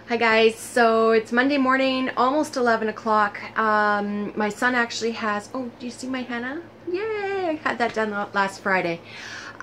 Hi guys, so it's Monday morning, almost 11 o'clock. My son actually has, oh, do you see my henna? Yay, I had that done last Friday.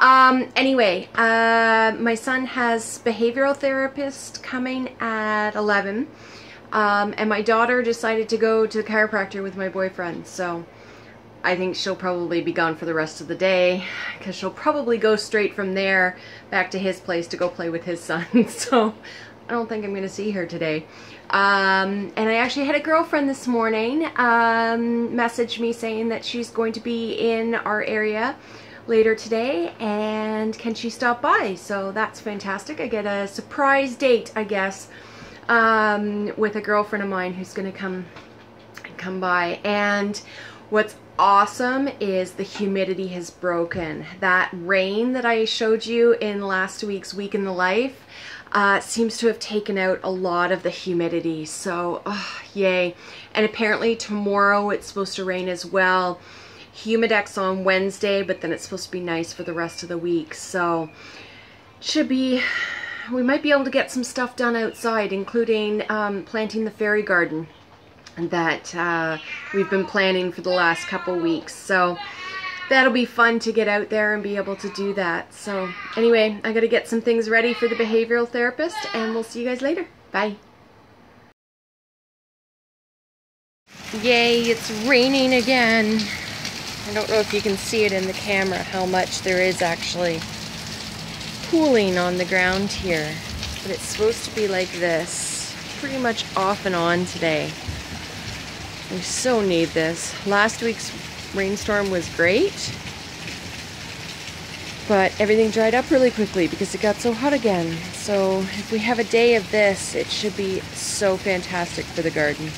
Anyway, my son has behavioral therapist coming at 11. And my daughter decided to go to the chiropractor with my boyfriend, so I think she'll probably be gone for the rest of the day because she'll probably go straight from there back to his place to go play with his son. So I don't think I'm going to see her today. And I actually had a girlfriend this morning message me saying that she's going to be in our area later today and can she stop by. So that's fantastic. I get a surprise date, I guess, with a girlfriend of mine who's going to come by. And what's awesome is the humidity has broken. That rain that I showed you in last week's Week in the Life seems to have taken out a lot of the humidity, so yay. And apparently tomorrow it's supposed to rain as well. Humidex on Wednesday, but then it's supposed to be nice for the rest of the week, so should be, we might be able to get some stuff done outside, including planting the fairy garden that we've been planning for the last couple weeks. So that'll be fun to get out there and be able to do that. So anyway, I gotta get some things ready for the behavioral therapist and we'll see you guys later. Bye. Yay, it's raining again. I don't know if you can see it in the camera how much there is actually pooling on the ground here, but it's supposed to be like this pretty much off and on today. We so need this. Last week's rainstorm was great, but everything dried up really quickly because it got so hot again. So if we have a day of this, it should be so fantastic for the garden.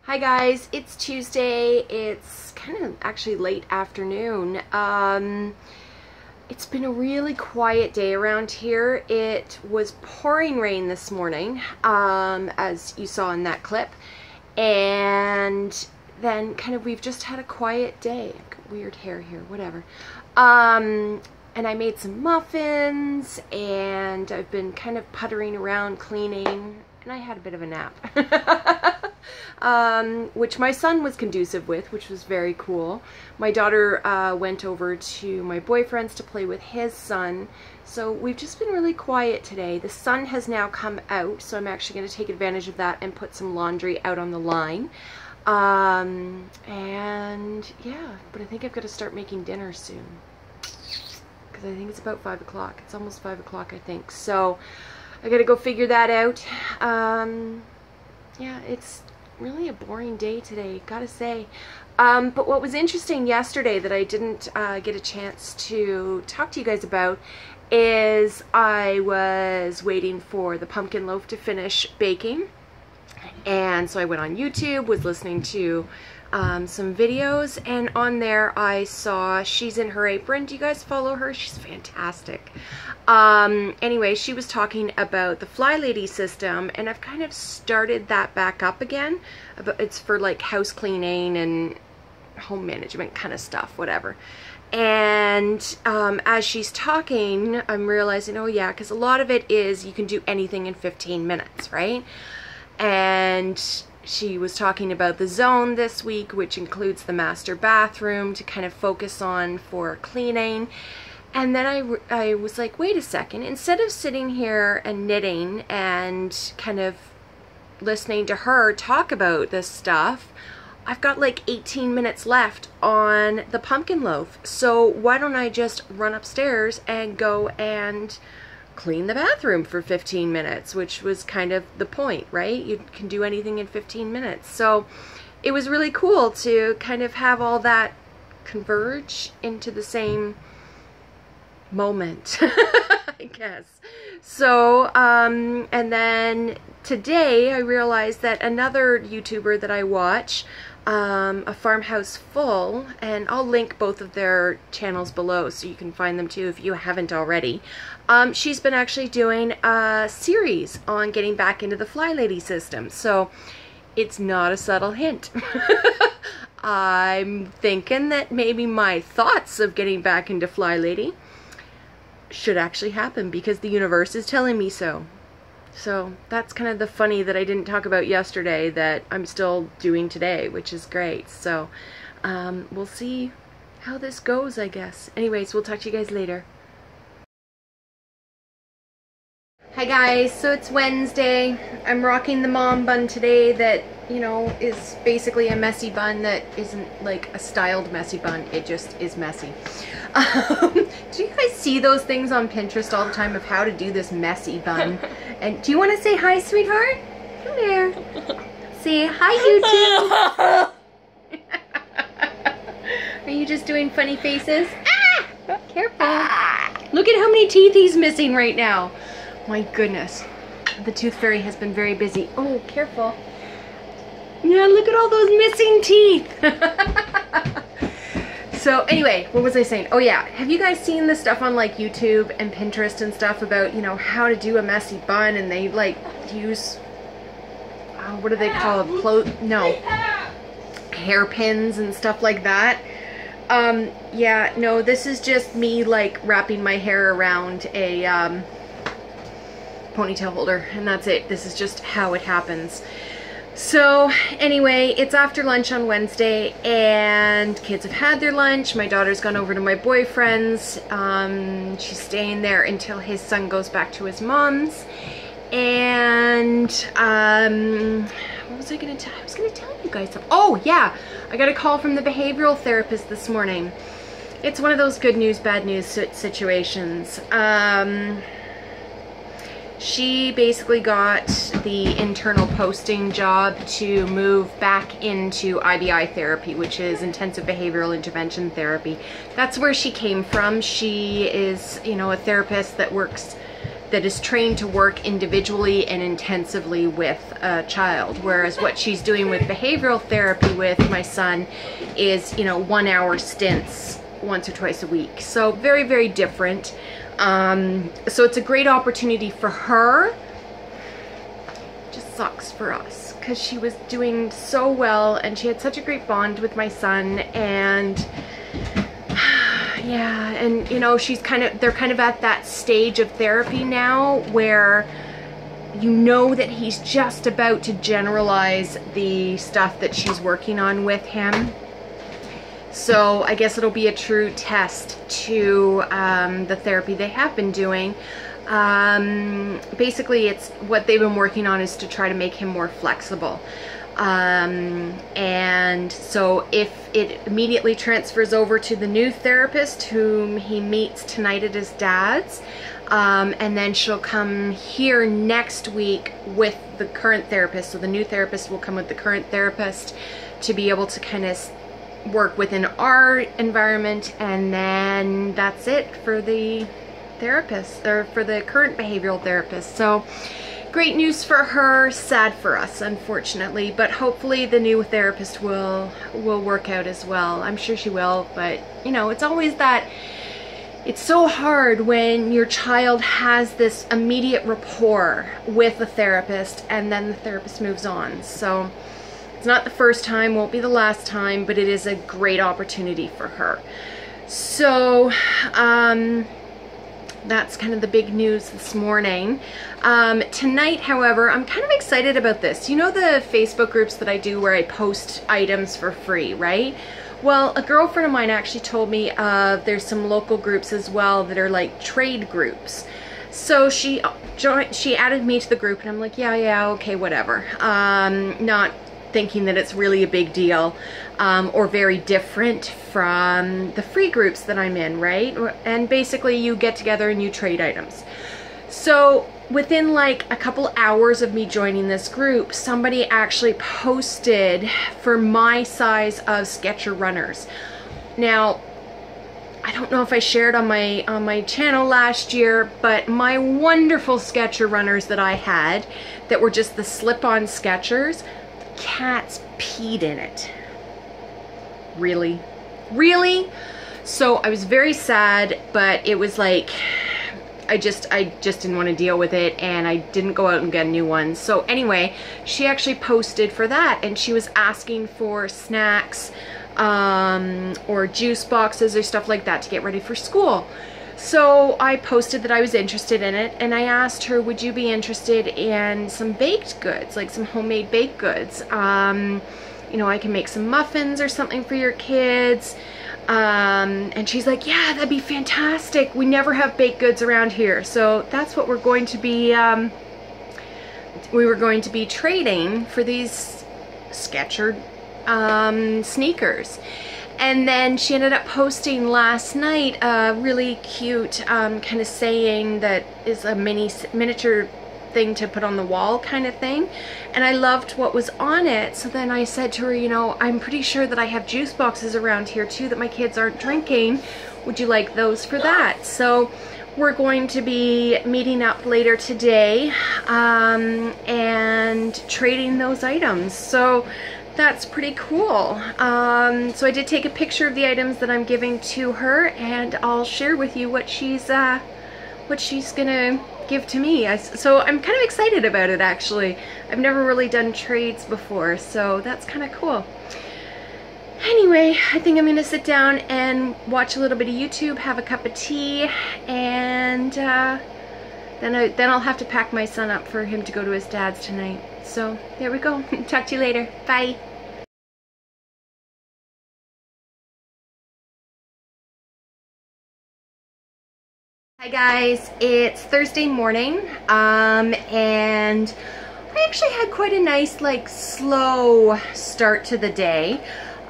Hi guys, it's Tuesday. It's kind of actually late afternoon. It's been a really quiet day around here. It was pouring rain this morning, as you saw in that clip, and then kind of we've just had a quiet day. Weird hair here, whatever. And I made some muffins and I've been kind of puttering around cleaning, and I had a bit of a nap. Which my son was conducive with, which was very cool. My daughter went over to my boyfriend's to play with his son. So we've just been really quiet today. The sun has now come out, so I'm actually going to take advantage of that and put some laundry out on the line. And yeah, but I think I've got to start making dinner soon because I think it's about 5 o'clock. It's almost 5 o'clock, I think. So I got to go figure that out. Yeah, it's really a boring day today, gotta say. But what was interesting yesterday that I didn't get a chance to talk to you guys about is I was waiting for the pumpkin loaf to finish baking. And so I went on YouTube, was listening to some videos, and on there I saw She's in Her Apron. Do you guys follow her? She's fantastic. Anyway, she was talking about the Flylady system, and I've kind of started that back up again. It's for like house cleaning and home management kind of stuff, whatever. And as she's talking, I'm realizing, oh yeah, because a lot of it is you can do anything in 15 minutes, right? And she was talking about the zone this week, which includes the master bathroom to kind of focus on for cleaning. And then I was like, wait a second, instead of sitting here and knitting and kind of listening to her talk about this stuff, I've got like 18 minutes left on the pumpkin loaf. So why don't I just run upstairs and go and clean the bathroom for 15 minutes, which was kind of the point, right? You can do anything in 15 minutes. So it was really cool to kind of have all that converge into the same moment, I guess. So, and then today I realized that another YouTuber that I watch, A Farmhouse Full, and I'll link both of their channels below so you can find them too if you haven't already. She's been actually doing a series on getting back into the Flylady system, so it's not a subtle hint. I'm thinking that maybe my thoughts of getting back into Flylady should actually happen because the universe is telling me so. So that's kind of the funny that I didn't talk about yesterday that I'm still doing today, which is great. So we'll see how this goes, I guess. Anyways, we'll talk to you guys later. Hi guys, so it's Wednesday. I'm rocking the mom bun today that, you know, is basically a messy bun that isn't like a styled messy bun. It just is messy. Do you guys see those things on Pinterest all the time of how to do this messy bun? And do you want to say hi, sweetheart? Come here. Say hi, YouTube. Are you just doing funny faces? Ah! Careful. Look at how many teeth he's missing right now. My goodness. The tooth fairy has been very busy. Oh, careful. Yeah, look at all those missing teeth. So anyway, what was I saying? Oh yeah, have you guys seen the stuff on like YouTube and Pinterest and stuff about, you know, how to do a messy bun, and they like use, what do they call it? No. Hairpins and stuff like that. Yeah, no, this is just me like wrapping my hair around a ponytail holder, and that's it. This is just how it happens. So anyway, it's after lunch on Wednesday and kids have had their lunch. My daughter's gone over to my boyfriend's. She's staying there until his son goes back to his mom's. And what was I gonna tell? I was gonna tell you guys something. Oh yeah, I got a call from the behavioral therapist this morning. It's one of those good news, bad news situations. She basically got the internal posting job to move back into IBI therapy, which is intensive behavioral intervention therapy. That's where she came from. She is, you know, a therapist that is trained to work individually and intensively with a child, whereas what she's doing with behavioral therapy with my son is, you know, 1 hour stints once or twice a week. So very, very different. So it's a great opportunity for her. Just sucks for us because she was doing so well and she had such a great bond with my son, and yeah, and you know, they're kind of at that stage of therapy now where you know that he's just about to generalize the stuff that she's working on with him. So I guess it'll be a true test to the therapy they have been doing. Basically, it's what they've been working on is to try to make him more flexible. And so if it immediately transfers over to the new therapist whom he meets tonight at his dad's, and then she'll come here next week with the current therapist. So the new therapist will come with the current therapist to be able to kind of work within our environment, and then that's it for the therapist, or for the current behavioral therapist. So great news for her, sad for us unfortunately, but hopefully the new therapist will work out as well. I'm sure she will, but you know, it's always that, it's so hard when your child has this immediate rapport with the therapist and then the therapist moves on. So it's not the first time, won't be the last time, but it is a great opportunity for her. So that's kind of the big news this morning. Tonight, however, I'm kind of excited about this. You know the Facebook groups that I do where I post items for free, right? Well, a girlfriend of mine actually told me there's some local groups as well that are like trade groups. So she added me to the group, and I'm like, yeah, okay, whatever. Not thinking that it's really a big deal, or very different from the free groups that I'm in, right? And basically you get together and you trade items. So within like a couple hours of me joining this group, somebody actually posted for my size of Skechers runners. Now, I don't know if I shared on my channel last year, but my wonderful Skechers runners that I had that were just the slip-on Skechers, cats peed in it. Really? Really? So I was very sad, but it was like, I just didn't want to deal with it, and I didn't go out and get a new one. So anyway, she actually posted for that, and she was asking for snacks or juice boxes or stuff like that to get ready for school. So I posted that I was interested in it, and I asked her, would you be interested in some baked goods, like some homemade baked goods? You know, I can make some muffins or something for your kids. And she's like, yeah, that'd be fantastic. We never have baked goods around here. So that's what we're going to be, we were going to be trading for these Skechers sneakers. And then she ended up posting last night a really cute kind of saying that is a miniature thing to put on the wall kind of thing, and I loved what was on it. So then I said to her, you know, I'm pretty sure that I have juice boxes around here too that my kids aren't drinking. Would you like those for that? So we're going to be meeting up later today and trading those items. So that's pretty cool. So I did take a picture of the items that I'm giving to her, and I'll share with you what she's gonna give to me. So I'm kind of excited about it, actually. I've never really done trades before, so that's kind of cool. Anyway, I think I'm gonna sit down and watch a little bit of YouTube, have a cup of tea, and then I'll have to pack my son up for him to go to his dad's tonight. So there we go. Talk to you later. Bye. Hi guys, it's Thursday morning, and I actually had quite a nice, like, slow start to the day.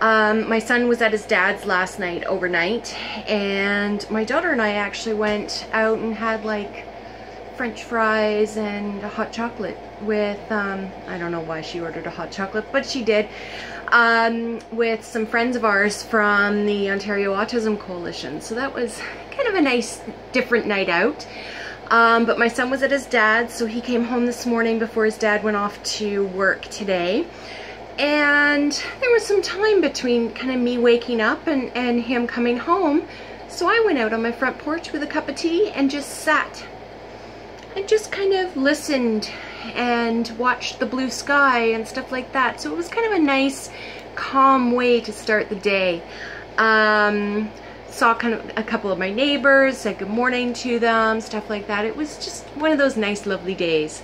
My son was at his dad's last night overnight, and my daughter and I actually went out and had like French fries and a hot chocolate with, I don't know why she ordered a hot chocolate, but she did, with some friends of ours from the Ontario Autism Coalition. So that was kind of a nice, different night out. But my son was at his dad's, so he came home this morning before his dad went off to work today. And there was some time between kind of me waking up and him coming home. So I went out on my front porch with a cup of tea and just sat. I just kind of listened and watched the blue sky and stuff like that. So it was kind of a nice, calm way to start the day. Saw kind of a couple of my neighbors, said good morning to them, stuff like that. It was just one of those nice, lovely days.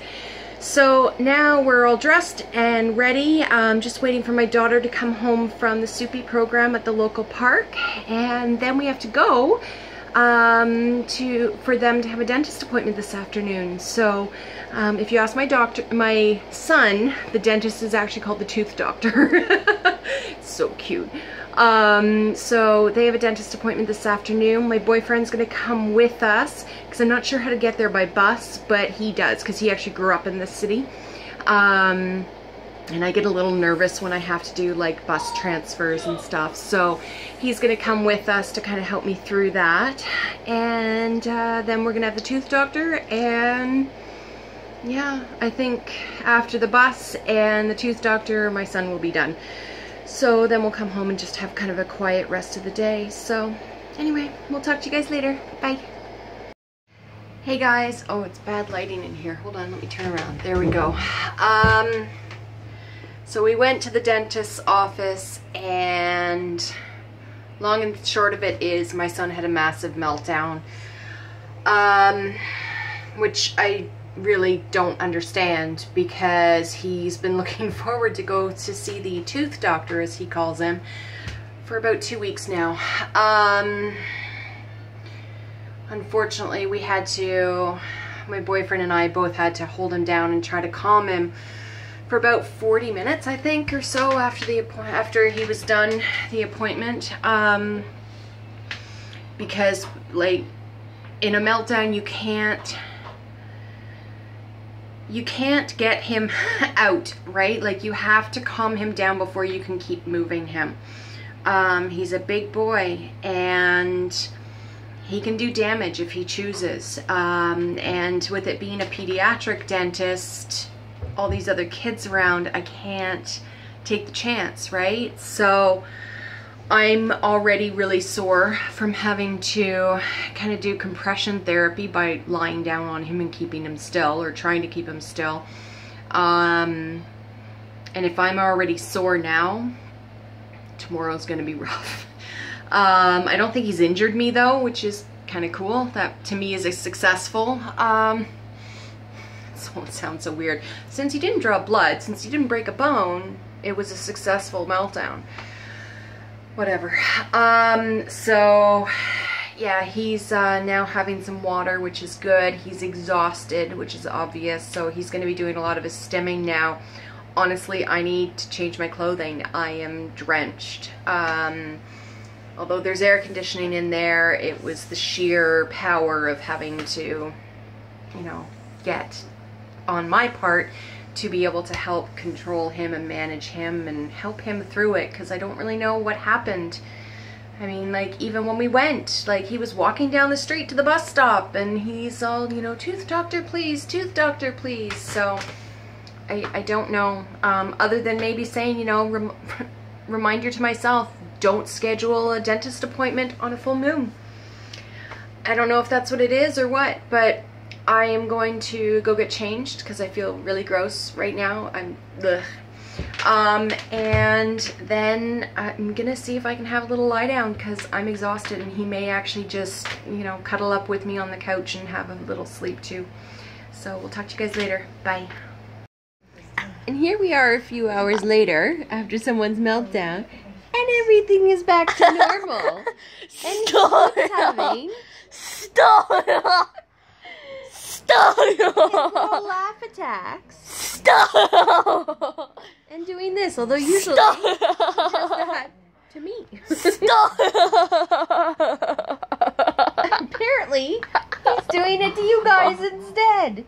So now we're all dressed and ready. Just waiting for my daughter to come home from the Soupy program at the local park, and then we have to go for them to have a dentist appointment this afternoon. So if you ask my son, the dentist is actually called the tooth doctor. It's so cute. So they have a dentist appointment this afternoon. My boyfriend's gonna come with us because I'm not sure how to get there by bus, but he does because he actually grew up in this city. And I get a little nervous when I have to do like bus transfers and stuff. So he's gonna come with us to kind of help me through that. And then we're gonna have the tooth doctor, and yeah, I think after the bus and the tooth doctor, my son will be done. So then we'll come home and just have kind of a quiet rest of the day. So anyway, we'll talk to you guys later. Bye. Hey guys. Oh, it's bad lighting in here. Hold on, let me turn around. There we go. So we went to the dentist's office, and long and short of it is my son had a massive meltdown, which I really don't understand, because he's been looking forward to go to see the tooth doctor, as he calls him, for about 2 weeks now. Unfortunately, we had to, my boyfriend and I both had to hold him down and try to calm him for about 40 minutes, I think, or so after he was done the appointment, because like in a meltdown you can't get him out, right? Like you have to calm him down before you can keep moving him. He's a big boy, and he can do damage if he chooses. And with it being a pediatric dentist, all these other kids around, I can't take the chance, right? So I'm already really sore from having to kind of do compression therapy by lying down on him and keeping him still, or trying to keep him still. And if I'm already sore now, tomorrow's gonna be rough. I don't think he's injured me though, which is kind of cool. That to me is a successful, this won't sound so weird. Since he didn't draw blood, since he didn't break a bone, it was a successful meltdown. Whatever. So yeah, he's now having some water, which is good. He's exhausted, which is obvious, so he's going to be doing a lot of his stimming now. Honestly, I need to change my clothing. I am drenched. Although there's air conditioning in there, it was the sheer power of having to, you know, get on my part to be able to help control him and manage him and help him through it, because I don't really know what happened. I mean, like, even when we went, like, he was walking down the street to the bus stop and he's all, you know, tooth doctor please, tooth doctor please. So I don't know, other than maybe saying, you know, reminder to myself, don't schedule a dentist appointment on a full moon. I don't know if that's what it is or what, but I am going to go get changed because I feel really gross right now. Ugh. And then I'm gonna see if I can have a little lie down because I'm exhausted, and he may actually just, you know, cuddle up with me on the couch and have a little sleep too. So we'll talk to you guys later. Bye. And here we are a few hours later after someone's meltdown, and everything is back to normal. And Stop! he's having Stop! Stop! little laugh attacks. Stop! And doing this, although usually he does that to me. Stop! Apparently, he's doing it to you guys instead.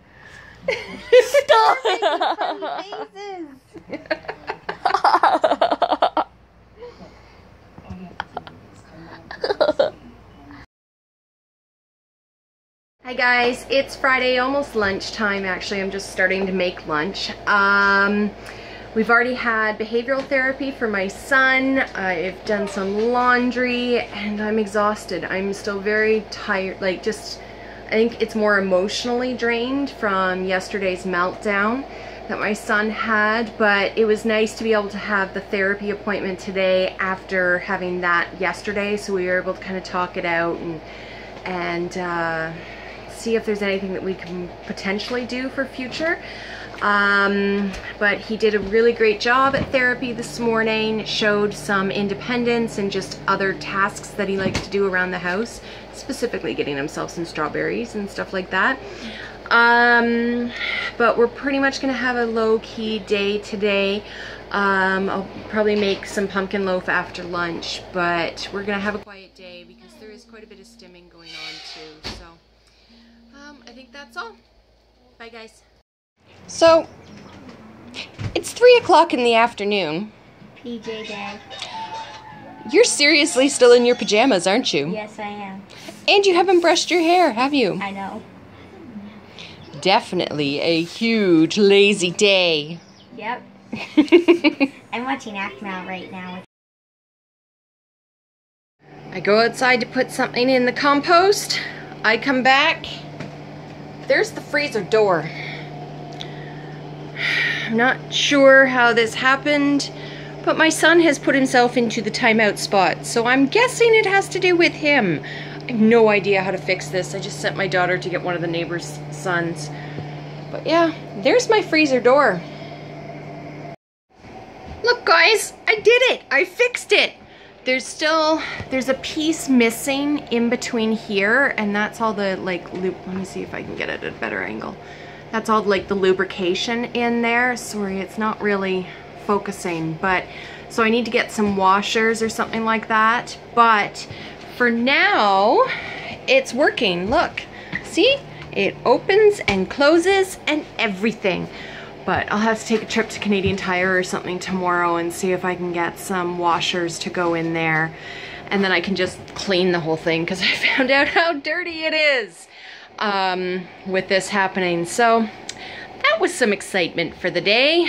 Stop! Funny faces. Hi guys, it's Friday, almost lunchtime actually. I'm just starting to make lunch. We've already had behavioral therapy for my son. I've done some laundry and I'm exhausted. I'm still very tired, like just, I think it's more emotionally drained from yesterday's meltdown that my son had, but it was nice to be able to have the therapy appointment today after having that yesterday, so we were able to kind of talk it out and see if there's anything that we can potentially do for future. But he did a really great job at therapy this morning, showed some independence and just other tasks that he likes to do around the house, specifically getting himself some strawberries and stuff like that. But we're pretty much gonna have a low-key day today. I'll probably make some pumpkin loaf after lunch, but we're gonna have a quiet day because there is quite a bit of stimming going on too. So I think that's all. Bye guys. So it's 3 o'clock in the afternoon. PJ Day. You're seriously still in your pajamas, aren't you? Yes, I am. And you haven't brushed your hair, have you? I know. Definitely a huge lazy day. Yep. I'm watching Act Now right now. I go outside to put something in the compost. I come back. There's the freezer door. I'm not sure how this happened, but my son has put himself into the timeout spot, so I'm guessing it has to do with him. I have no idea how to fix this. I just sent my daughter to get one of the neighbor's sons. But yeah, there's my freezer door. Look guys, I did it! I fixed it! There's a piece missing in between here, and that's all the like let me see if I can get it at a better angle. That's all like the lubrication in there. Sorry, it's not really focusing, but so I need to get some washers or something like that. But for now, it's working. Look, see? It opens and closes and everything. But I'll have to take a trip to Canadian Tire or something tomorrow and see if I can get some washers to go in there. And then I can just clean the whole thing because I found out how dirty it is with this happening. So that was some excitement for the day.